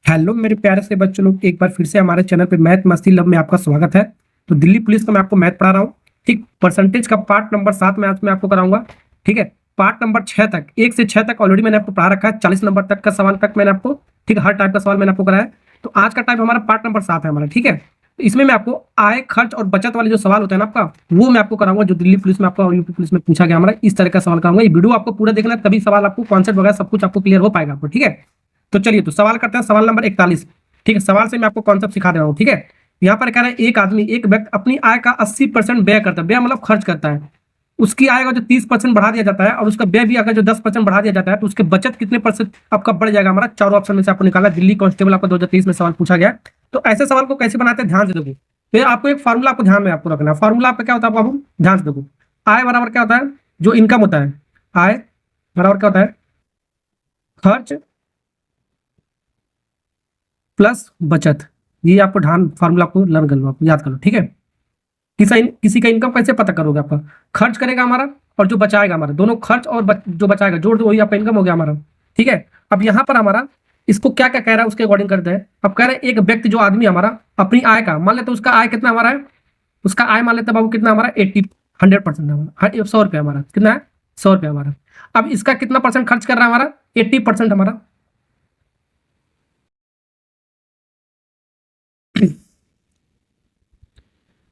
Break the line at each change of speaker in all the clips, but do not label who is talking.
Hello मेरे प्यारे से बच्चों लोग, एक बार फिर से हमारे चैनल पे मैथ मस्ती लब में आपका स्वागत है। तो दिल्ली पुलिस का मैं आपको मैथ पढ़ा रहा हूँ। ठीक, परसेंटेज का पार्ट नंबर 7 में आज मैं आपको कराऊंगा। ठीक है, पार्ट नंबर 6 तक, 1 से 6 तक ऑलरेडी मैंने आपको पढ़ा रखा है। 40 नंबर तक का सवाल तक मैंने आपको, ठीक, हर टाइप का सवाल मैंने आपको कराया है। तो आज का टाइप हमारा पार्ट नंबर 7 है हमारा। ठीक है, तो इसमें मैं आपको आय, खर्च और बचत वाले जो सवाल होते हैं ना आपका, वो मैं आपको कराऊंगा, जो दिल्ली पुलिस में आपको और यूपी पुलिस में पूछा गया हमारा। इस तरह का सवाल कराऊंगा। ये वीडियो आपको पूरा देखना है, तभी सवाल आपको कॉन्सेप्ट वगैरह सब कुछ आपको क्लियर हो पाएगा आपको। ठीक है, तो चलिए तो सवाल करते हैं। सवाल नंबर 41। ठीक है, सवाल से मैं आपको कॉन्सेप्ट सिखा दे रहा हूँ। ठीक है, यहाँ पर कह रहा है एक आदमी, एक व्यक्ति अपनी आय का 80% व्यय करता है। व्यय मतलब खर्च करता है। उसकी आय का जो 30% बढ़ा दिया जाता है और उसका व्यय भी अगर जो 10% बढ़ा दिया जाता है, तो उसके बचत कितने परसेंट आपका बढ़ जाएगा हमारा। चारों ऑप्शन में से आपको निकाला। दिल्ली कांस्टेबल आपका 2023 में सवाल पूछा गया। तो ऐसे सवाल को कैसे बनाते हैं ध्यान से देखो। तो आपको एक फार्मूला आपको ध्यान में आपको रखना है। फार्मूला आपका क्या होता है आपको ध्यान से देखो। आय बराबर क्या होता है, जो इनकम होता है, आय बराबर क्या होता है, खर्च प्लस बचत। ये आपको ध्यान फार्मूला आपको लर्न कर लो, आपको याद कर लो। ठीक है, किसी का इनकम कैसे पता करोगे। आपका खर्च करेगा हमारा और जो बचाएगा हमारा, दोनों खर्च और जो बचाएगा जोड़ दो, वही आपका इनकम हो गया हमारा। ठीक है, अब यहाँ पर हमारा इसको क्या क्या कह रहा है उसके अकॉर्डिंग करते हैं। अब कह रहे हैं एक व्यक्ति, जो आदमी हमारा अपनी आय का, मान लेते उसका आय कितना हमारा है, उसका आय मान लेते बाबू कितना हमारा 100% हमारा 100 रुपया हमारा कितना है, 100 रुपया हमारा। अब इसका कितना परसेंट खर्च कर रहा है हमारा, 80% हमारा।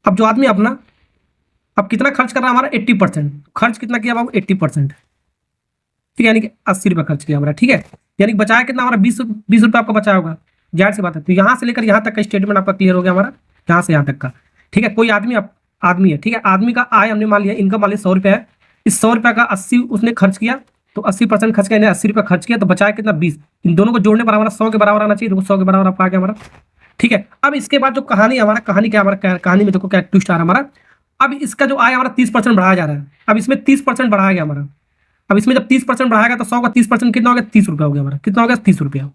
अब जो आदमी अपना अब कितना खर्च कर रहा है हमारा 80%। खर्च कितना किया बाबू 80%। ठीक है, यानी कि 80 रुपया खर्च किया हमारा। ठीक है, यानी कि बचाया कितना हमारा 20 रुपया आपका बचाया होगा। जाहिर सी बात है। तो यहाँ से लेकर यहाँ तक का स्टेटमेंट आपका क्लियर हो गया हमारा, यहाँ से यहाँ तक का। ठीक है, कोई आदमी है। ठीक है, आदमी का आय हमने मान लिया, इनकम मान लिया 100 रुपया है। इस 100 रुपया का 80 उसने खर्च किया, तो 80% खर्च किया, 80 रुपया खर्च किया, तो बचाया कितना 20। इन दोनों को जोड़ने पर हमारा 100 के बराबर आना चाहिए। 100 के बराबर आपका आ गया हमारा। ठीक है, अब इसके बाद जो कहानी हमारा, कहानी क्या हमारा, कहानी में देखो क्या ट्विस्ट आ रहा है हमारा। अब इसका जो आय हमारा 30% बढ़ाया जा रहा है। अब इसमें 30% बढ़ाया गया हमारा। अब इसमें जब 30% बढ़ाएगा तो 100 का 30% कितना हो गया, 30 रुपया हो गया हमारा। कितना हो गया, 30 रुपया।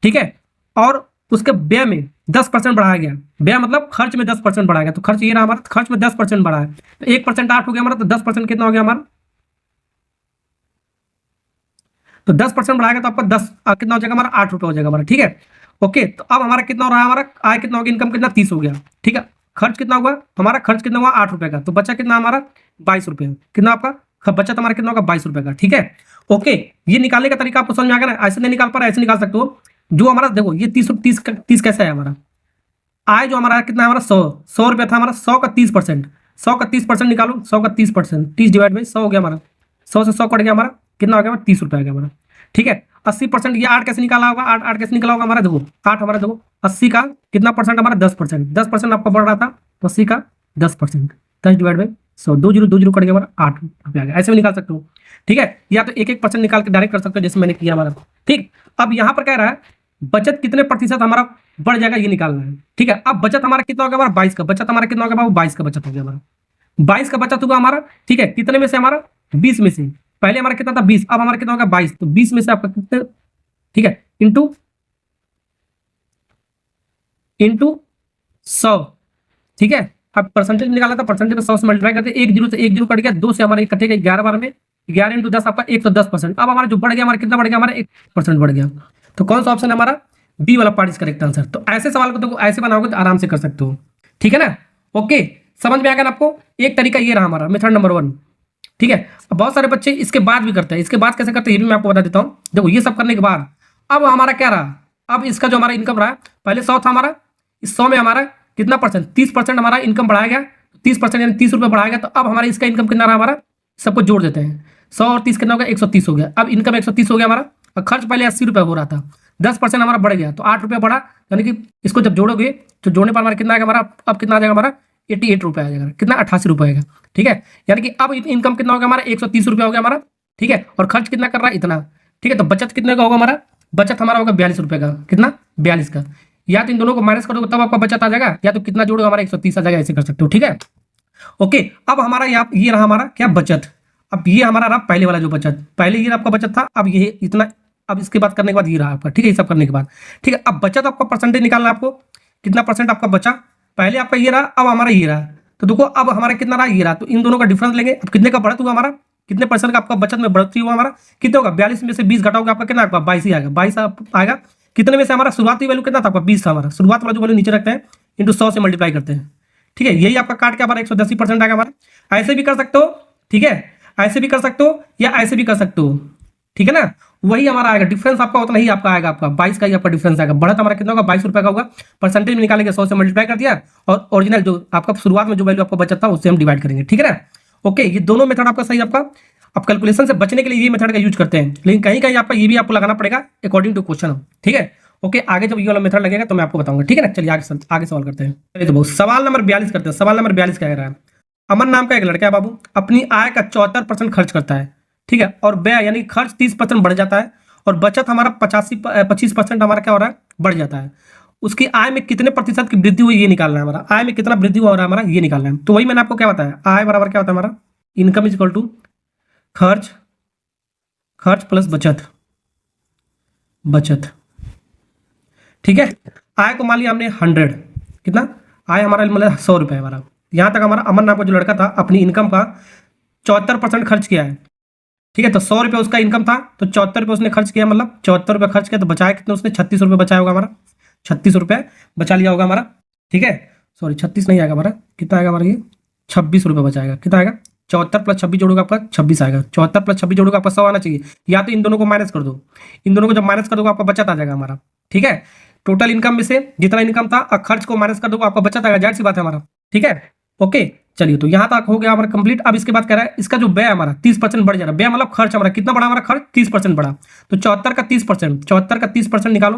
ठीक है, और उसके व्यय में 10% बढ़ाया गया। व्यय मतलब खर्च में 10% बढ़ाया गया। तो खर्च ये रहा हमारा, खर्च में 10% बढ़ा है, तो 1% 8 हो गया हमारा। तो 10% कितना हो गया हमारा, तो 10% बढ़ाएगा तो आपका 10 कितना हो जाएगा हमारा, 8 रुपया हो जाएगा हमारा। ठीक है, ओके। तो अब हमारा कितना हो रहा है, हमारा आय कितना हो गया, इनकम कितना 30 हो गया। ठीक है, खर्च कितना हुआ हमारा, खर्च कितना हुआ 8 रुपए का, तो बचा कितना हमारा 22 रुपये। कितना आपका बचत हमारा कितना होगा 22 रुपये का। ठीक है, ओके। ये निकालने का तरीका आपको समझ में आ गया ना। ऐसे नहीं निकाल पा रहा, ऐसे निकाल सकते हो। जो हमारा देखो, ये 30 कैसे है हमारा आय, जो हमारा कितना है हमारा 100 रुपया था हमारा। 100 का 30%, 100 का 30% निकालो। 100 का 30%, 30 डिवाइड बाई 100 हो गया हमारा। 100 से 100 कट गया हमारा, कितना हो गया हमारा 30 रुपया आ गया हमारा। ठीक है, 80%, ये 8 कैसे निकाला होगा, 8 कैसे निकाला होगा हमारा, देखो 8 हमारा, देखो 80 का कितना परसेंट हमारा 10%। 10% आपका बढ़ रहा था, तो 80 का 10%, 10 डिवाइड बाई 100, 2 जीरो कट गया हमारा, 8 रुपया आ गया। ऐसे भी निकाल सकते हो। ठीक है, या तो 1% निकाल के डायरेक्ट कर सकते हो, जैसे मैंने किया हमारा। ठीक, अब यहाँ पर कह रहा है बचत कितने प्रतिशत हमारा बढ़ जाएगा, ये निकालना है। ठीक है, अब बचत हमारा कितना हो गया हमारा 22 का। बचत हमारा कितना हो गया बाबू, 22 का बचत हो गया हमारा। 22 का बचत होगा हमारा। ठीक है, कितने में से हमारा, 20 में से। पहले हमारा कितना था 20, अब हमारा कितना होगा 22। तो 20 में से आपका कितने, ठीक है, इंटू 100। ठीक है, अब परसेंटेज निकाला था, परसेंटेज में 100 से मल्टीप्लाई करते, 1 जीरो से 1 जीरो कट गया, 2 से हमारे कटेगा 11 बार में, 11 इंटू 10 आपका 110%। अब हमारा जो बढ़ गया हमारा कितना बढ़ गया हमारा 1% बढ़ गया। तो कौन सा ऑप्शन है हमारा, बी वाला पार्ट इज करेक्ट आंसर। तो ऐसे सवाल को तो ऐसे बनाओगे तो आराम से कर सकते हो। ठीक है ना, ओके, समझ में आ गया ना आपको। एक तरीका ये रहा हमारा मेथड नंबर 1। ठीक है, अब बहुत सारे बच्चे इसके बाद भी करते हैं। इसके बाद कैसे करते हैं ये भी मैं आपको बता देता हूँ। देखो, ये सब करने के बाद अब हमारा क्या रहा, अब इसका जो हमारा इनकम रहा, पहले 100 था हमारा, इस 100 में हमारा कितना परसेंट, 30% हमारा इनकम बढ़ाया गया। 30% यानी 30 रुपये बढ़ाया गया। तो अब हमारा इसका इनकम कितना रहा हमारा, सबको जोड़ देते हैं। 100 और 30 कितना हो गया, 130 हो गया। अब इनकम 130 हो गया हमारा, और खर्च पहले 80 रुपये हो रहा था, 10% हमारा बढ़ गया, तो 8 रुपया बढ़ा। यानी कि इसको जब जोड़ोगे तो जोड़ने पर हमारा कितना आएगा हमारा, अब कितना आ जाएगा हमारा 88 रुपये आ जाएगा। कितना 88 रुपये आएगा। ठीक है, यानी कि अब इनकम कितना हो गया हमारा 130 रुपया हो गया हमारा। ठीक है, और खर्च कितना कर रहा है इतना। ठीक है, तो बचत कितने का होगा हमारा, बचत हमारा होगा 42 रुपये का। कितना 42 का। या तो इन दोनों को माइनस कर दोगे तब आपका बचत आ जाएगा, या तो कितना जोड़ोगे हमारा 130 आ जाएगा। ऐसे कर सकते हो। ठीक है, ओके। अब हमारा यहाँ ये रहा हमारा क्या, बचत। अब ये हमारा रहा पहले वाला जो बचत, पहले ये आपका बचत था, अब ये इतना, अब इसके बाद करने के बाद ये रहा आपका। ठीक है, ये सब करने के बाद, ठीक है, अब बचत आपका परसेंटेज निकालना है आपको, कितना परसेंट आपका बचा। पहले आपका ये रहा, अब हमारा ये रहा। तो देखो अब हमारा कितना रहा, ये रहा। तो इन दोनों का डिफरेंस लेंगे। अब कितने का बढ़त हुआ हमारा, कितने परसेंट का आपका बचत में बढ़ती हुआ हमारा, कितने होगा 42 में से 20 घटाओगे आपका कितना, आपका 22 ही आएगा। 22 आएगा, कितने में से हमारा शुरुआती वैल्यू कितना था आपका 20 था हमारा, शुरुआत वाला जो वैल्यू नीचे रखते हैं इंटू 100 से मल्टीप्लाई करते हैं, ठीक है। यही आपका काट के हमारा 180% आएगा हमारा। ऐसे भी कर सकते हो, ठीक है, ऐसे भी कर सकते हो या ऐसे भी कर सकते हो, ठीक है ना। वही हमारा आएगा, डिफरेंस आपका उतना ही आपका आएगा, आपका 22 का ही आपका डिफरेंस आएगा। बढ़त हमारा कितना होगा, 22 रुपये का होगा। परसेंटेज में निकालेंगे 100 से मल्टीप्लाई कर दिया, और ओरिजिनल जो आपका शुरुआत में जो वैल्यू आपको बचत था उससे हम डिवाइड करेंगे, ठीक है ना। ओके, ये दोनों मेथड आपका सही, आपका आप कैलकुलेशन से बचने के लिए ये मेथड का यूज करते हैं, लेकिन कहीं कहीं आपका ये भी आपको लगाना पड़ेगा अकॉर्डिंग टू क्वेश्चन, ठीक है। ओके, आगे जब ये वाला मेथड लगेगा तो मैं आपको बताऊंगा, ठीक है ना। चलिए आगे सवाल करते हैं। चलिए तो बहुत सवाल नंबर 42 करते हैं। सवाल नंबर 42 क्या कह रहा है, अमन नाम का एक लड़का है बाबू, अपनी आय का 74% खर्च करता है, ठीक है, और व्यय यानी खर्च 30% बढ़ जाता है, और बचत हमारा 25% हमारा क्या हो रहा है, बढ़ जाता है। उसकी आय में कितने प्रतिशत की वृद्धि हुई ये निकालना है हमारा, आय में कितना वृद्धि हुआ है हमारा ये निकालना है। तो वही मैंने आपको क्या बताया, आय बराबर क्या होता है हमारा, इनकम इज इक्वल टू खर्च प्लस बचत, ठीक है। आय को मान लिया हमने 100, कितना आय हमारा मतलब 100 रुपये हमारा। यहाँ तक हमारा अमन नाम का जो लड़का था अपनी इनकम का 74% खर्च किया है, ठीक है। तो 100 रुपये उसका इनकम था, तो 74 रुपये उसने खर्च किया, मतलब 74 रुपये खर्च किया, तो बचाया कितने उसने, 36 रुपये बचाया होगा हमारा, 36 रुपये बचा लिया होगा हमारा, ठीक है। सॉरी 36 नहीं आएगा हमारा, कितना आएगा हमारा, ये 26 रुपये बचाएगा। कितना आएगा, 74 प्लस 26 जोड़ोगे आपका 26 आएगा। 74 प्लस 26 जोड़ोगे आपका 100 आना चाहिए, या तो इन दोनों को माइनस कर दो, इन दोनों को जब माइनस कर दोगे आपका बचत आ जाएगा हमारा, ठीक है। टोटल इनकम में से जितना इनकम था और खर्च को माइनस कर दोगे आपका बचत आएगा, जाहिर सी बात है हमारा, ठीक है। ओके, चलिए तो यहाँ तक हो गया हमारा कंप्लीट। अब इसके बाद कह रहा है इसका जो व्यय हमारा 30% बढ़ जा रहा है, व्यय मतलब खर्च हमारा कितना बढ़ा, हमारा खर्च 30% बढ़ा। तो 74 का 30%, 74 का 30% निकालो,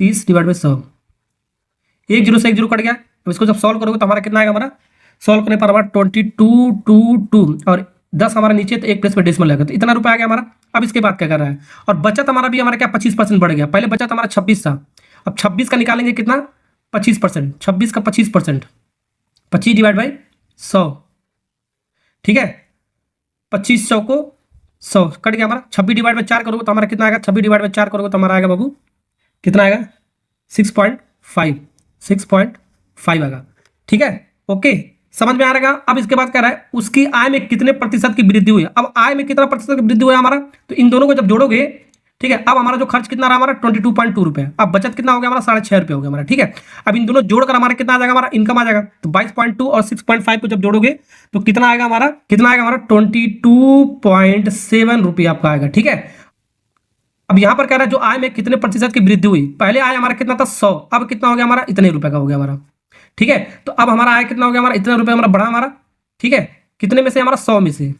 30 डिवाइड बाई 100, एक जीरो से एक जीरो कट गया। अब इसको जब सॉल्व करोगे तो हमारा कितना आएगा, हमारा सॉल्व करने पर हमारा 2222 और 10 हमारा नीचे, तो एक प्लेस पे डेसिमल लगेगा, तो इतना रुपया आ गया हमारा। अब इसके बाद क्या कर रहा है, और बचत हमारा भी हमारा क्या 25% बढ़ गया। पहले बचत हमारा 26 था, अब 26 का निकालेंगे कितना, 25%, 26 का 25%, 25 डिवाइड बाई 100, ठीक है। 2500 को 100 कट गया हमारा। 26 डिवाइड बाई 4 करोगे तो हमारा कितना आएगा, 26 डिवाइड बाई 4 करोगे तो हमारा आएगा बाबू, कितना आएगा 6.5 आएगा, ठीक है। ओके, समझ में आ रहेगा। अब इसके बाद कह रहा है उसकी आय में कितने प्रतिशत की वृद्धि हुई है। अब आय में कितना प्रतिशत की वृद्धि हुआ है हमारा, तो इन दोनों को जब जोड़ोगे, ठीक है। अब हमारा जो खर्च कितना रहा हमारा 22.2 रुपये, अब बचत कितना हो गया हमारा 6.5 रुपये हो गया हमारा, ठीक है। अब इन दोनों जोड़कर हमारा कितना आ जाएगा, हमारा इनकम आ जाएगा। तो 22.2 और 6.5 को जब जोड़ोगे तो कितना आएगा हमारा, 22.7 रुपये आपका आएगा, ठीक है। अब यहां पर कह रहा है जो आय में कितने प्रतिशत की वृद्धि हुई, पहले आय हमारा कितना था 100, अब कितना हो गया हमारा, इतने रुपए का हो गया हमारा, ठीक है। तो अब हमारा आय कितना हो गया हमारा, इतने रुपए हमारा बढ़ा हमारा, ठीक है। कितने में से, हमारा 100 में से,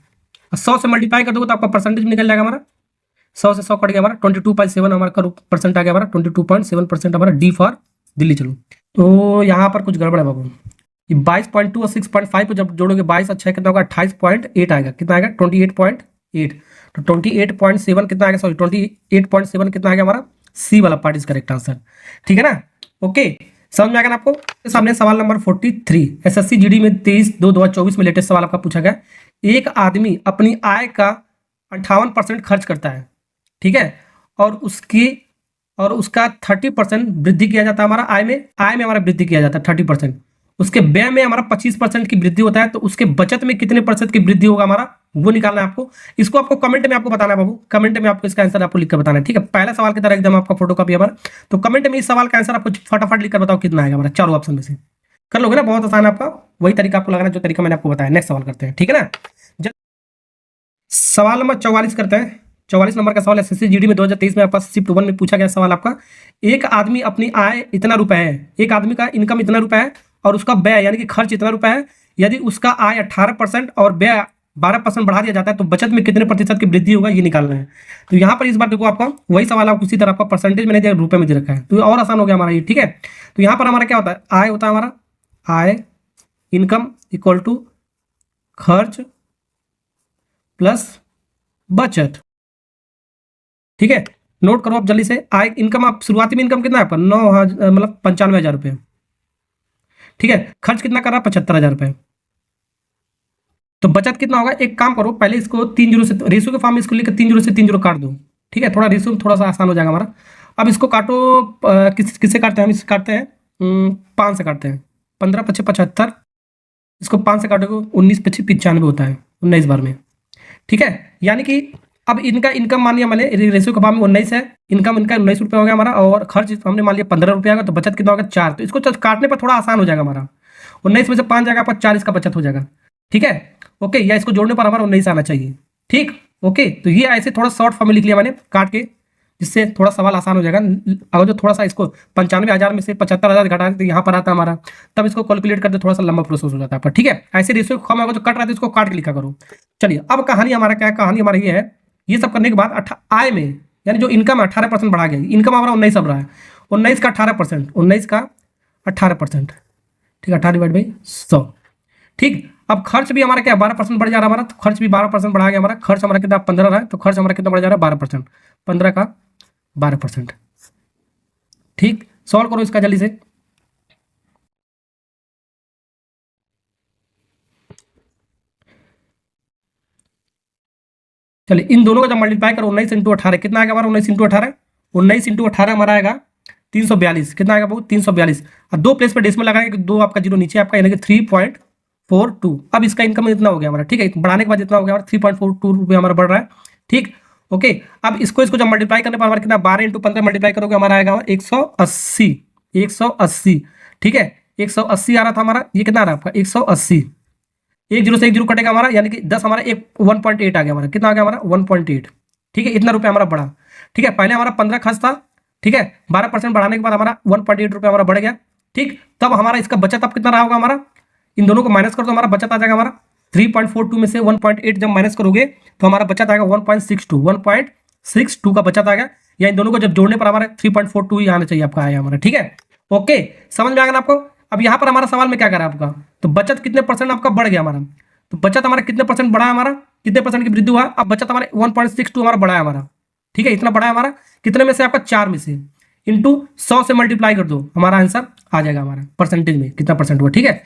100 से मल्टीप्लाई कर दोगे तो आपका परसेंटेज निकल जाएगा हमारा, 100 से 100 कट गया हमारा, 22.7 हमारा परसेंट आ गया हमारा, 22.7% हमारा, डी फॉर दिल्ली। चलो तो यहाँ पर कुछ गड़बड़ है बाबू, ये 22.2 और 6.5 को जब जोड़ोगे 22 और 6 कितना होगा 28.8 आएगा, कितना आएगा 28.8। तो 28.7 कितना आएगा, सॉरी 28.7 कितना आ गया हमारा, सी वाला पार्ट इज करेक्ट आंसर, ठीक है ना। ओके, समझ में आ गया ना आपको। सामने सवाल नंबर 43, एसएससी जीडी में 23/2/2024 में लेटेस्ट सवाल आपका पूछा गया। एक आदमी अपनी आय का 58% खर्च करता है, ठीक है, और उसका 30% वृद्धि किया जाता है हमारा आय में हमारा वृद्धि किया जाता है 30%। उसके व्यय में हमारा 25% की वृद्धि होता है, तो उसके बचत में कितने प्रतिशत की वृद्धि होगा हमारा, वो निकालना है आपको। इसको आपको कमेंट में आपको बताना है बाबू, कमेंट में आपको इसका आंसर आपको लिखकर बताना है, ठीक है। पहला सवाल की तरह एकदम आपका फोटो कॉपी हमारा, तो कमेंट में इस सवाल का आंसर आपको फटाफट लिखकर बताओ कितना आएगा हमारा, चारों ऑप्शन में से कर लोगे ना, बहुत आसान है आपका, वही तरीका आपको लगाना जो तरीका मैंने आपको बताया। नेक्स्ट सवाल करते हैं, ठीक है ना। सवाल नंबर 44 करते हैं। 44 नंबर का सवाल एसएससी जीडी में 2023 में आपका शिफ्ट 1 में पूछा गया सवाल आपका। एक आदमी अपनी आय इतना रुपए है, एक आदमी का इनकम इतना रुपए है और उसका व्यय यानी कि खर्च इतना रुपए है। यदि उसका आय 18% और व्यय 12% बढ़ा दिया जाता है तो बचत में कितने प्रतिशत की वृद्धि होगा ये निकालना है। तो यहाँ पर इस बार देखो आपका वही सवाल आपको उसी तरह आपका परसेंटेज में नहीं दिया, रुपए में दे रखा है, तो और आसान हो गया हमारा ये, ठीक है। तो यहाँ पर हमारा क्या होता है, आय होता है हमारा आय इनकम इक्वल टू खर्च प्लस बचत, ठीक है। नोट करो आप जल्दी से, आय इनकम आप शुरुआती में इनकम कितना है आपका 9,000 मतलब 95,000 रुपये, ठीक है। खर्च कितना कर रहा है 75,000 रुपये, तो बचत कितना होगा। एक काम करो पहले इसको 3 जीरो से रेशियो के फॉर्म में इसको लेकर 3 जीरो से 3 जीरो काट दो, ठीक है। थोड़ा रेशियो थोड़ा सा आसान हो जाएगा हमारा। अब इसको काटो, किससे काटते हैं हम, इससे काटते हैं 5 से काटते हैं, 15 × 5 = 75, इसको 5 से काटोगे 19 × 5 = 95 होता है 19 बार में, ठीक है। यानी कि अब इनका इनकम मान लिया मैंने, रेशियो के भाव में 19 है, इनकम इनका 19 रुपये हो गया हमारा, और खर्च हमने मान लिया 15 रुपये होगा, तो बचत कितना होगा 4। तो इसको काटने पर थोड़ा आसान हो जाएगा हमारा, 19 में से 5 जाएगा, आपका 40 का बचत हो जाएगा। ठीक है, ओके, या इसको जोड़ने पर हमारा 19 आना चाहिए। ठीक, ओके, तो ये ऐसे थोड़ा शॉर्ट फॉर्म में लिख लिया मैंने काट के, जिससे थोड़ा सवाल आसान हो जाएगा। अगर जो थोड़ा सा इसको 95,000 में से 75,000 घटा देते यहाँ पर आता हमारा, तब इसको कैलकुलेट करते थोड़ा सा लंबा प्रोसेस हो जाता है आपका। ठीक है, ऐसे रेशियो कम होगा जो कट रहा है इसको काट के लिखा करो। चलिए, अब कहानी हमारा क्या है, कहानी हमारा ये है, ये सब करने के बाद आय में, यानी जो इनकम 18% बढ़ा गया, इनकम हमारा 19 अब रहा है, 19 का 18%, 19 का 18%, ठीक है, 18/100। ठीक, अब खर्च भी हमारा क्या 12% बढ़ जा रहा है हमारा, तो खर्च भी 12% बढ़ा गया हमारा। खर्च हमारा कितना 15 रहा है, तो खर्च हमारा कितना बढ़ जा रहा है 12%, 15 का 12%। ठीक, सॉल्व करो इसका जल्दी से। चलिए, इन दोनों का जब मल्टीप्लाई करो 19 इंटू 18 कितना आएगा हमारा, 19 इंटू 18, 19 इंटू 18 हमारा आएगा 342। कितना आएगा बहुत 342, और दो प्लेस पर डेसिमल लगाएंगे, दो आपका जीरो नीचे आपका, यानी कि 3.42। अब इसका इनकम इतना हो गया हमारा। ठीक है, बढ़ाने के बाद इतना हो गया हमारा 3.42 रुपये हमारा बढ़ रहा है। ठीक, ओके, अब इसको जब मल्टीप्लाई करने पर हमारा कितना 12 इंटू 15 मल्टीप्लाई करोगे हमारा आएगा 180, 180। ठीक है, 180 आ रहा था हमारा, ये कितना आ रहा है आपका 180, एक जीरो से एक जीरो कटेगा हमारा, यानी कि 10 हमारा एक 1.8 आ गया हमारा, कितना आ गया हमारा 1.8। ठीक है, इतना रुपये हमारा बढ़ा। ठीक है, पहले हमारा 15 खर्च था, ठीक है, 12% बढ़ाने के बाद हमारा 1.8 रुपये हमारा बढ़ गया। ठीक, तब हमारा इसका बचत अब कितना रहा होगा हमारा, इन दोनों को माइनस करो तो हमारा बचत आ जाएगा हमारा 3.42 में से 1.8 जब माइनस करोगे तो हमारा बचत आएगा 1.62 का बचत आ गया, या इन दोनों को जब जोड़ने पर हमारा 3.42 ही आना चाहिए आपका आया हमारा। ठीक है, ओके, समझ में आ गया ना आपको। अब यहाँ पर हमारा सवाल में क्या करा आपका, तो बचत कितने परसेंट आपका बढ़ गया हमारा, तो बचत हमारा कितने परसेंट बढ़ा है हमारा, कितने परसेंट की वृद्धि हुआ, अब बचत हमारे 1.62 हमारा बढ़ा है हमारा। ठीक है, इतना बढ़ा है हमारा, कितने में से आपका 4 में से, इंटू 100 से मल्टीप्लाई कर दो, हमारा आंसर आ जाएगा हमारा परसेंटेज में कितना परसेंट हुआ। ठीक है,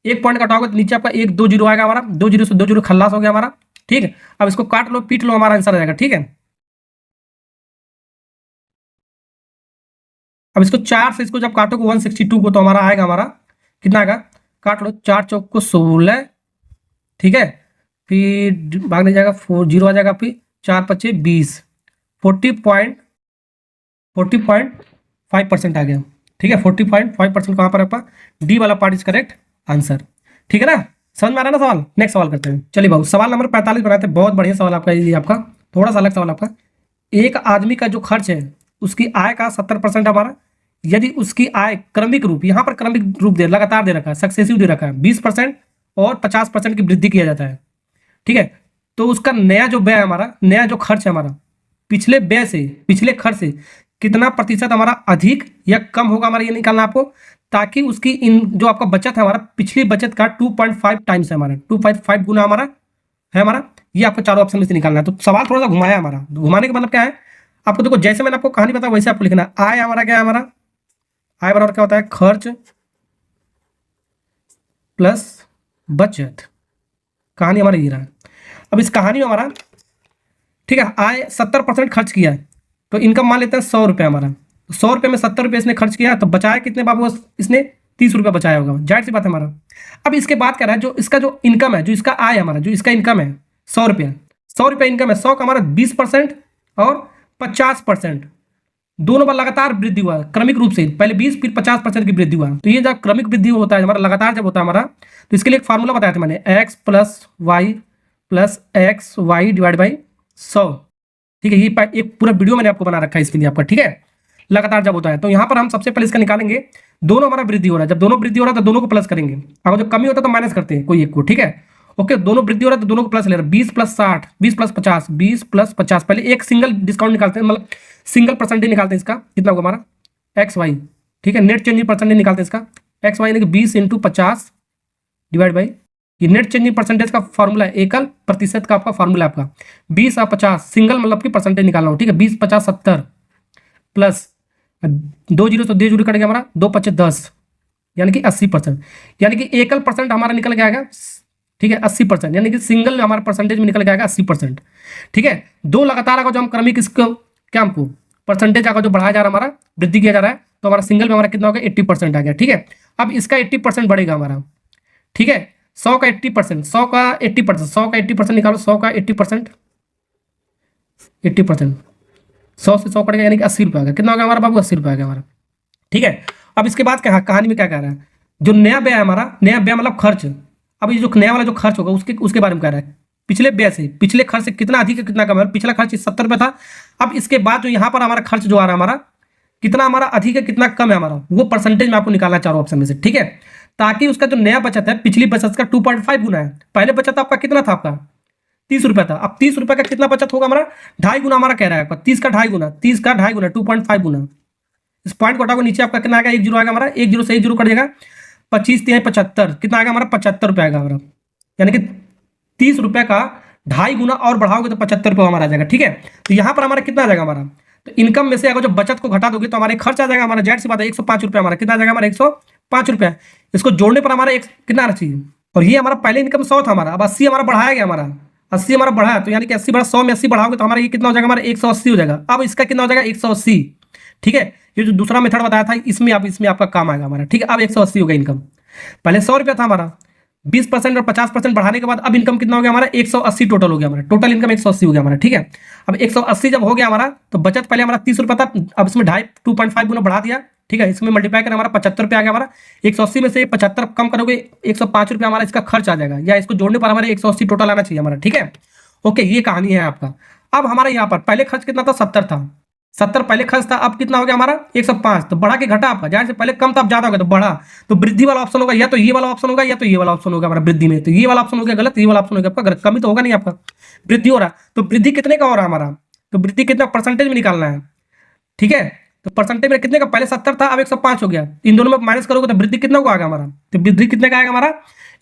एक पॉइंट कटाओगे तो नीचे आपका 1 2 जीरो आएगा हमारा, 2 जीरो से 2 जीरो खल्लास हो गया हमारा। ठीक है, अब इसको काट लो पीट लो, हमारा आंसर आ जाएगा। ठीक है, अब इसको 4 से इसको जब काटोगे 162 को, तो हमारा आएगा हमारा कितना आएगा, काट लो 4 चौक को 16। ठीक है, फिर भाग नहीं जाएगा 4 जीरो आ जाएगा, फिर 4 पच्चे 20, 40.5% आ गया। ठीक है, 40.5% कहाँ पर आपका डी वाला पार्ट इज करेक्ट आंसर। ठीक है ना, समझ में आ रहा है ना सवाल। नेक्स्ट सवाल करते हैं। चलिए भाई, सवाल नंबर 45 बनाते हैं, बहुत बढ़िया सवाल आपका, ये आपका थोड़ा सा अलग सवाल आपका। एक आदमी का जो खर्च है उसकी आय का 70% हमारा, यदि उसकी आय क्रमिक रूप, यहाँ पर क्रमिक रूप दे लगातार दे रखा है, सक्सेसिव दे रखा है, 20% और 50% की वृद्धि किया जाता है। ठीक है, तो उसका नया जो व्यय है हमारा, नया जो खर्च है हमारा, पिछले व्यय से, पिछले खर्च से कितना प्रतिशत हमारा अधिक या कम होगा, हमारा ये निकालना आपको, ताकि उसकी इन जो आपका बचत है हमारा, पिछली बचत का 2.5 टाइम्स है हमारा, 2.5 गुना हमारा है हमारा, ये आपको चारों ऑप्शन में से निकालना है। तो सवाल थोड़ा सा घुमाया हमारा, घुमाने का मतलब क्या है आपको, देखो जैसे मैंने आपको कहानी बताया वैसे आपको लिखना है। आय हमारा क्या है, हमारा आय बराबर क्या होता है, खर्च प्लस बचत। कहानी हमारा ये रहा है। अब इस कहानी में हमारा, ठीक है, आय 70% खर्च किया है, तो इनकम मान लेते हैं 100 रुपये हमारा, 100 रुपये में 70 रुपये इसने खर्च किया, तो बचाया कितने बाबू, इसने 30 रुपये बचाया होगा, जाहिर सी बात है हमारा। अब इसके बाद क्या रहा है, जो इसका जो इनकम है, जो इसका आय हमारा, जो इसका इनकम है 100 रुपये, 100 रुपये इनकम है, 100 का हमारा 20% और 50%, दोनों बार लगातार वृद्धि हुआ क्रमिक रूप से, पहले 20 फिर 50% की वृद्धि हुआ। तो ये जब क्रमिक वृद्धि होता है हमारा, लगातार जब होता है हमारा, तो इसके लिए एक फार्मूला बताया था मैंने, x plus Y divide by 100। ठीक है, ये एक पूरा वीडियो मैंने आपको बना रखा है इसके लिए आपका। ठीक है, लगातार जब होता है, तो यहाँ पर हम सबसे पहले इसका निकालेंगे, दोनों हमारा वृद्धि हो रहा है, जब दोनों वृद्धि हो रहा है तो दोनों को प्लस करेंगे, अगर जो कमी होता है तो माइनस करते हैं कोई एक को। ठीक है, ओके, दोनों वृद्धि हो रहा है तो दोनों को प्लस ले रहा है, 20 प्लस 60, 20 प्लस 50, 20 प्लस 50, पहले एक सिंगल डिस्काउंट निकालते हैं, मतलब सिंगल परसेंटेज निकालते हैं इसका, कितना होगा हमारा एक्स वाई। ठीक है, नेट चेंजिंग परसेंटेज निकालते हैं इसका, एक्स वाई यानी कि 20 इंटू 50 डिवाइड बाई, ये नेट चेंजिंग परसेंटेज का फॉर्मूला है, एकल प्रतिशत का आपका फॉर्मूला है आपका, 20 और 50 सिंगल मतलब की परसेंटेज निकालना हो। ठीक है, 20 50 70 प्लस 2 जीरो तो 2 जीरो कट गया हमारा, 2 5 10, यानी कि 80%, यानी कि एकल परसेंट हमारा निकल के आएगा। ठीक है, 80%, यानी कि सिंगल हमारा परसेंटेज में निकल के आएगा 80%। ठीक है, दो लगातार अगर जो हम क्रमिक इसको क्या हमको परसेंटेज अगर जो बढ़ाया जा रहा है हमारा, वृद्धि किया जा रहा है, तो हमारा सिंगल में हमारा कितना हो गया 80% आ गया। ठीक है, अब इसका 80% बढ़ेगा हमारा। ठीक है, 100 का 80%, 100 का 80%, 100 का 80% निकालो, 100 का 80%, 80%, 100 कटेगा यानी कि 80 रुपये आ गया। कितना हो गया हमारा बाबू? 80 रुपये आ गया हमारा। ठीक है, अब इसके बाद क्या कहानी में क्या कह रहा है, जो नया व्यय है हमारा, नया व्यय मतलब खर्च। अब ये जो नया वाला जो खर्च होगा उसके बारे में कह रहा है, पिछले व्यय से, पिछले खर्च से कितना अधिक है कितना कम है। पिछला खर्च 70 रुपये था, अब इसके बाद जो यहाँ पर हमारा खर्च जो आ रहा है हमारा, कितना हमारा अधिक है कितना कम है हमारा, वो परसेंटेज में आपको निकालना चारों ऑप्शन में से। ठीक है, ताकि उसका जो नया बचत है पिछली बचत का 2.5 गुना है। पहले बचत आपका कितना था? आपका 30 रुपये था, अब 30 रुपये का कितना बचत होगा हमारा? 2.5 गुना हमारा कह रहा है आपका, 30 का 2.5 गुना, 30 का 2.5 गुना 2.5 गुना। इस पॉइंट को हटाओ, नीचे आपका कितना आएगा? 1 जीरो आएगा हमारा, 1 जीरो से 1 जीरो कट जाएगा, 25 3 75, कितना आएगा हमारा? 75 रुपये आएगा हमारा। यानी कि 30 रुपये का 2.5 गुना और बढ़ाओगे तो 75 रुपये हमारा आ जाएगा। ठीक है, तो यहाँ पर हमारा कितना आ जाएगा हमारा? तो इनकम में से अगर जो बचत को घटा दोगे तो हमारे खर्च आ जाएगा हमारा, जाहिर सी बात है 105 रुपये हमारा। कितना आ जाएगा हमारा? 105 रुपये। इसको जोड़ने पर हमारा कितना आना चाहिए? और ये हमारा पहले इनकम 100 था हमारा, अब 80 हमारा बढ़ाया गया हमारा, 80 हमारा बढ़ा है, तो यानी कि 80 बढ़ा 100 में 80 बढ़ाओगे तो हमारा ये कितना हो जाएगा हमारा? 180 हो जाएगा। अब इसका कितना हो जाएगा? 180। ठीक है, ये जो दूसरा मेथड बताया था इसमें आपका काम आएगा हमारा। ठीक है, अब 180 हो गया इनकम। पहले 100 रुपया था हमारा, 20% और 50% बढ़ाने के बाद अब इनकम कितना हो गया हमारा? 180 टोटल हो गया हमारा, टोटल इनकम 180 हो गया हमारा। ठीक है, अब 180 जब हो गया हमारा तो बचत पहले हमारा 30 रुपया था, अब इसमें 2.5 गुना बढ़ा दिया। ठीक है, इसमें मल्टीप्लाई कर हमारा 75 रुपये आ गया हमारा। 180 में से 75 कम करोगे 105 रुपये हमारा इसका खर्च आ जाएगा, या इसको जोड़ने पर हमारे 180 टोटल आना चाहिए हमारा। ठीक है, ओके, ये कहानी है आपका। अब हमारा यहाँ पर पहले खर्च कितना था? 70 था, 70 पहले खर्च था, अब कितना हो गया हमारा? 105। तो बढ़ा के घटा आपका, जाहिर से पहले कम था अब ज्यादा हो गया तो बढ़ा, तो वृद्धि वाला ऑप्शन होगा, या तो ये वाला ऑप्शन होगा या तो ये वाला ऑप्शन होगा हमारा वृद्धि में। तो ये वाला ऑप्शन हो गया गलत, ये वाला ऑप्शन हो गया आपका गलत, कमी तो होगा नहीं आपका, वृद्धि हो रहा। तो वृद्धि कितने का हो रहा है हमारा? तो वृद्धि कितना परसेंटेज में निकालना है। ठीक है, तो परसेंटेज में कितने का? पहले 70 था, अब 105 हो गया, इन दोनों में माइनस करोगे तो वृद्धि कितना को आएगा हमारा? तो वृद्धि कितने का आएगा हमारा?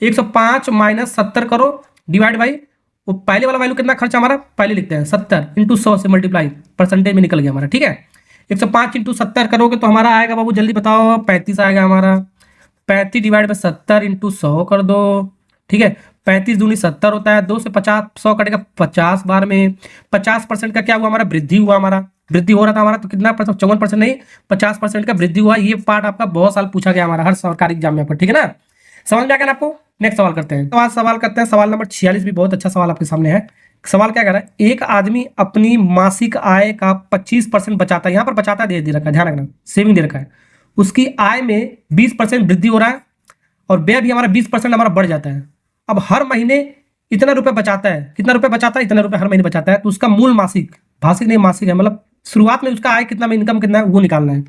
105 माइनस 70 करो, डिवाइड बाई वो पहले वाला वैल्यू कितना खर्च हमारा? पहले लिखते हैं 70 इंटू 100 से मल्टीप्लाई, परसेंटेज में निकल गया हमारा। ठीक है, 105 इंटू 70 करोगे तो हमारा आएगा बाबू, जल्दी बताओ, 35 आएगा हमारा। 35 डिवाइड बाई 70 इंटू 100 कर दो। ठीक है, 35 दूनी 70 होता है, 2 से 50 100 कटेगा 50 बार में। 50% का क्या हुआ हमारा? वृद्धि हुआ हमारा, वृद्धि हो रहा था हमारा, तो कितना 54% नहीं 50% का वृद्धि हुआ। ये पार्ट आपका बहुत साल पूछा गया हमारा हर सरकारी एग्जाम में आपको। ठीक है ना, समझ में आ गया ना आपको? नेक्स्ट सवाल करते हैं, तो आज सवाल करते हैं सवाल नंबर 46 भी बहुत अच्छा सवाल आपके सामने है। सवाल क्या कर रहा है? एक आदमी अपनी मासिक आय का 25% बचाता है, यहाँ पर बचाता दे रखा है, ध्यान रखना, सेविंग दे रखा है। उसकी आय में 20% वृद्धि हो रहा है और व्यय भी हमारा 20% हमारा बढ़ जाता है। अब हर महीने इतना रुपये बचाता है, कितना रुपये बचाता है? इतना रुपये हर महीने बचाता है। तो उसका मूल मासिक, भाषिक नहीं मासिक है, मतलब शुरुआत में उसका आय कितना में इनकम कितना है वो निकालना है।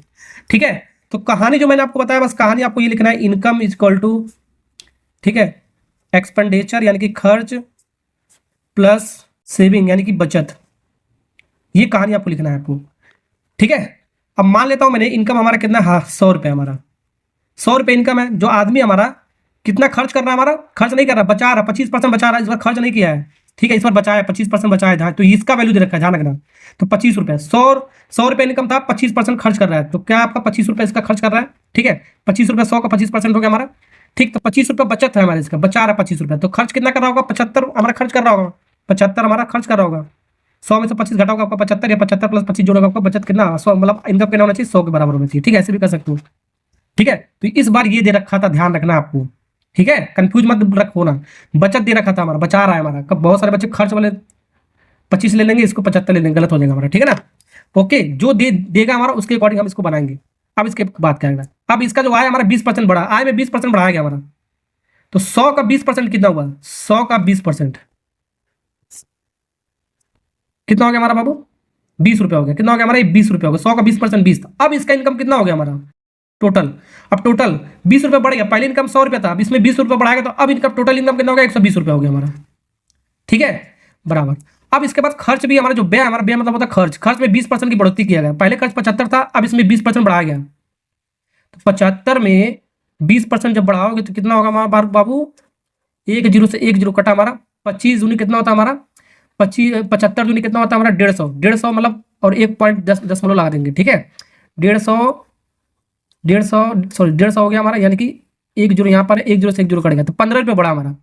ठीक है, तो कहानी जो मैंने आपको बताया बस कहानी आपको ये लिखना है, इनकम इज इक्वल टू, ठीक है, एक्सपेंडिचर यानी कि खर्च प्लस सेविंग यानी कि बचत। ये कहानी आपको लिखना है आपको। ठीक है, अब मान लेता हूं मैंने इनकम हमारा कितना है? 100 रुपये हमारा, 100 रुपये इनकम है। जो आदमी हमारा कितना खर्च कर रहा है? हमारा खर्च नहीं कर रहा, बचा रहा, 25% बचा रहा है, इस बार खर्च नहीं किया है। ठीक है, इस बार बचाया 25% बचाया था, तो इसका वैल्यू दे रखा है, ध्यान रखना। तो 25 रुपये, 100 रुपये इनकम था, 25% खर्च कर रहा है, तो क्या आपका 25 रुपये इसका खर्च कर रहा है। ठीक है, 25 रुपये 100 का 25% हो गया हमारा। ठीक, तो 25 रुपये बचत है हमारे, इसका बचा रहा है 25 रुपये, तो खर्च कितना कर रहा होगा? 75 हमारा खर्च कर रहा होगा, 75 हमारा खर्च कर रहा होगा। 100 में से 25 घटाओगे आपका 75, या 75 प्लस 25 जोड़ोगे आपका बचत कितना? 100, मतलब इनकम कितना होना चाहिए? 100 के बराबर होना चाहिए। ठीक है, ऐसे भी कर सकते हो। ठीक है, तो इस बार ये दे रखा था, ध्यान रखना आपको। ठीक है, कंफ्यूज मत रखो ना, बचत दे रखा था हमारा, बचा रहा है हमारा। कब बहुत सारे बच्चे खर्च वाले 25 ले लेंगे, इसको 75 ले लेंगे, गलत हो जाएगा हमारा। ठीक है ना, ओके, जो देगा हमारा उसके अकॉर्डिंग हम इसको बनाएंगे। अब इसके बात क्या है, अब इसका जो आय हमारा 20% बढ़ा, आय में 20% बढ़ाया गया हमारा, तो 100 का 20% कितना हुआ? 100 का 20% कितना हो गया हमारा बाबू? 20 रुपये हो गया। कितना हो गया हमारा? 20 रुपये हो गया। 100 का 20% 20 था। अब इसका इनकम कितना हो गया हमारा टोटल? अब टोटल 20 रुपये बढ़ गया, पहले इनकम 100 रुपये था, अब इसमें 20 रुपये बढ़ाएगा, तो अब इनकम टोटल इनकम कितना हो गया? 120 रुपये हो गया हमारा। ठीक है, बराबर। अब इसके बाद खर्च भी हमारा जो व्यय, हमारा व्यय मतलब होता है खर्च, खर्च में 20% की बढ़ोतरी किया गया। पहले खर्च 75 था, अब इसमें 20% बढ़ाया गया, तो 75 में 20% जब बढ़ाओगे तो कितना होगा हमारा बाबू? 1 जीरो से 1 जीरो कटा हमारा, 25 दूनी कितना होता है हमारा? 75 दूनी कितना होता है हमारा? 150 मतलब, और 1.10 लगा देंगे। ठीक है, 150 हो गया हमारा, यानी कि 1 जीरो यहाँ पर 1 जीरो से 1 जीरो कटेगा, तो 15 रुपये बढ़ा हमारा।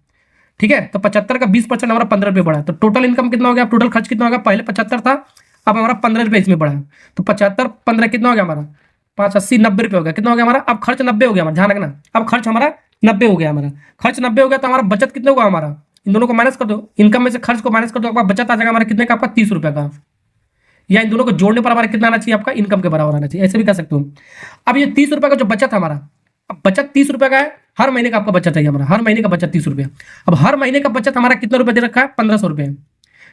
ठीक है, तो 75 का 20% हमारा 15 रुपये बढ़ा, तो टोटल इनकम कितना हो गया? टोटल खर्च कितना होगा? पहले 75 था, अब हमारा 15 रुपये इसमें बढ़ा, तो 75 15 कितना हो गया हमारा? 5 80 90 रुपये हो गया। कितना हो गया हमारा? अब खर्च 90 हो गया हमारा, ध्यान रखना, अब खर्च हमारा 90 हो गया हमारा। खर्च 90 हो गया तो हमारा बचत कितना होगा हमारा? इन दोनों को माइनस कर दो, इनकम में से खर्च को माइनस कर दो, आपका बचत आ जाएगा हमारा कितने का? आपका 30 रुपये का। या इन दोनों को जोड़ने पर हमारा कितना आना चाहिए, आपका इनकम के बराबर आना चाहिए, ऐसे भी कर सकते हो। अब ये 30 रुपए का जो बचत है हमारा, अब बचत 30 रुपए का है, हर महीने का आपका बचत है हमारा, हर महीने का बचत 30 रुपए। अब हर महीने का बचत हमारा कितना रुपए दे रखा है, 1500 रुपए।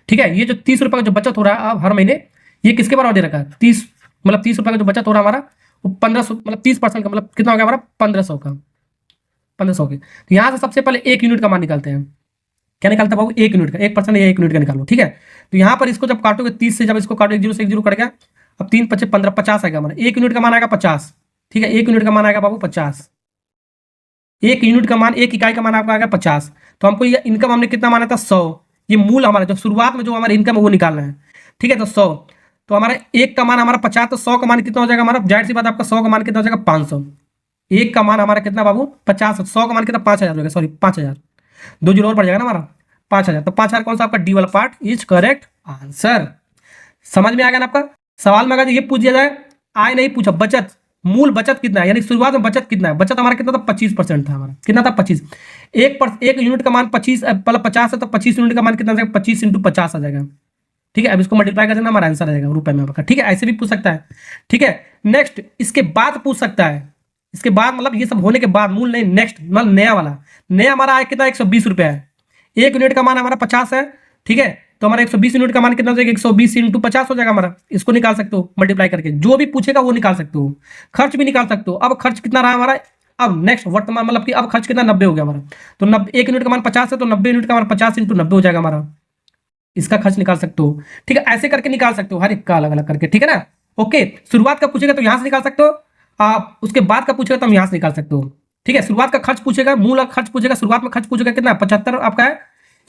ठीक है, ये जो 30 रुपए का जो बचत हो रहा है अब हर महीने, ये किसके बराबर दे रखा है, 30, मतलब 30 रुपए का जो बचत हो रहा है हमारा वो 1500, मतलब 30% का, मतलब कितना हो गया हमारा 1500 का, 1500 के। तो यहाँ से सबसे पहले 1 यूनिट का मान निकालते हैं। क्या निकालता है बाबू, 1 यूनिट का, 1% या 1 यूनिट का निकालो। ठीक है, तो यहाँ पर इसको जब काटोगे 30 से, जब इसको काटो 1 जीरो से 1 जीरो कट गया, अब 3 5 15 50 आएगा हमारा, 1 यूनिट का मान आएगा 50। ठीक है, 1 यूनिट का मान आएगा बाबू 50, 1 यूनिट का मान, 1 इकाई का मान आपका आएगा 50। तो हमको ये इनकम हमने कितना माना था, 100। ये मूल हमारा जो शुरुआत में जो हमारा इनकम है वो निकालना है। ठीक है, तो 100, तो हमारा 1 का मान हमारा 50, तो 100 का मान कितना हो जाएगा हमारा, जाहिर सी बात आपका 100 का मान कितना हो जाएगा 500। 1 का मान हमारा कितना बाबू 50, 100 का मान कितना 5000 हो जाएगा, सॉरी 5000, 2 जीरो और बढ़ जाएगा ना हमारा 5000। तो 5000 कौन सा आपका डी वाला पार्ट इज करेक्ट आंसर। समझ में आ गया ना आपका। सवाल में अगर ये पूछ दिया जाए, आय नहीं पूछा, बचत, मूल बचत कितना है, यानी शुरुआत में बचत कितना है, बचत हमारा कितना था 25% था हमारा, कितना था 25। 1 यूनिट का मान 25 मतलब 50 है, तो 25 यूनिट का मान कितना आ जाएगा, 25 × 50 आ जाएगा। ठीक है, अब इसको मल्टीप्लाई कर देना, हमारा आंसर आ जाएगा रुपए में आपका। ठीक है, ऐसे भी पूछ सकता है। ठीक है, नेक्स्ट इसके बाद पूछ सकता है, इसके बाद मतलब ये सब होने के बाद, मूल नहीं, नेक्स्ट मतलब नया वाला, नया हमारा आया कितना 120 रुपए है। 1 यूनिट का मान हमारा 50 है। ठीक है, तो हमारा 120 यूनिट का मान कितना हो जाएगा, 120 × 50 हो जाएगा हमारा। इसको निकाल सकते हो मल्टीप्लाई करके, जो भी पूछेगा वो निकाल सकते हो, खर्च भी निकाल सकते हो। अब खर्च कितना रहा हमारा, अब नेक्स्ट वर्तमान मतलब कि अब खर्च कितना 90 हो गया हमारा। तो 90, 1 यूनिट का मान 50 है, तो 90 यूनिट का हमारा 50 × 90 हो जाएगा हमारा, इसका खर्च निकाल सकते हो। ठीक है, ऐसे करके निकाल सकते हो हर एक का अलग अलग करके। ठीक है ना, ओके। शुरुआत का पूछेगा तो यहां से निकाल सकते हो, आप उसके बाद का पूछेगा तो हम यहां से निकाल सकते हो। ठीक है, शुरुआत का खर्च पूछेगा, मूल खर्च पूछेगा, शुरुआत में खर्च पूछेगा कितना 75 आपका है।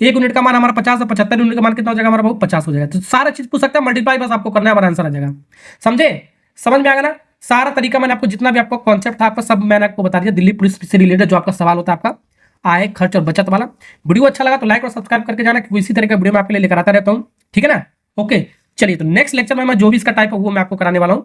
1 यूनिट का मान हमारा 50 है, 75 यूनिट का मान कितना हो जाएगा हमारा, 50 हो जाएगा। तो सारा चीज पूछ सकता है, मल्टीप्लाई बस आपको करना है, हमारा आंसर आ जाएगा। समझे, समझ में आ गया ना सारा तरीका। मैंने आपको जितना भी आपको कॉन्सेप्ट था आपका सब मैंने आपको बता दिया, दिल्ली पुलिस से रिलेटेड जो आपका सवाल होता है आपका आय खर्च और बचत वाला। वीडियो अच्छा लगा तो लाइक और सब्सक्राइब करके जाना, क्योंकि इसी तरह का वीडियो मैं आपके लिए लेकर आता रहता हूँ। ठीक है ना, ओके। चलिए, तो नेक्स्ट लेक्चर में मैं जो भी इसका टाइप है वो मैं आपको कराने वाला हूँ।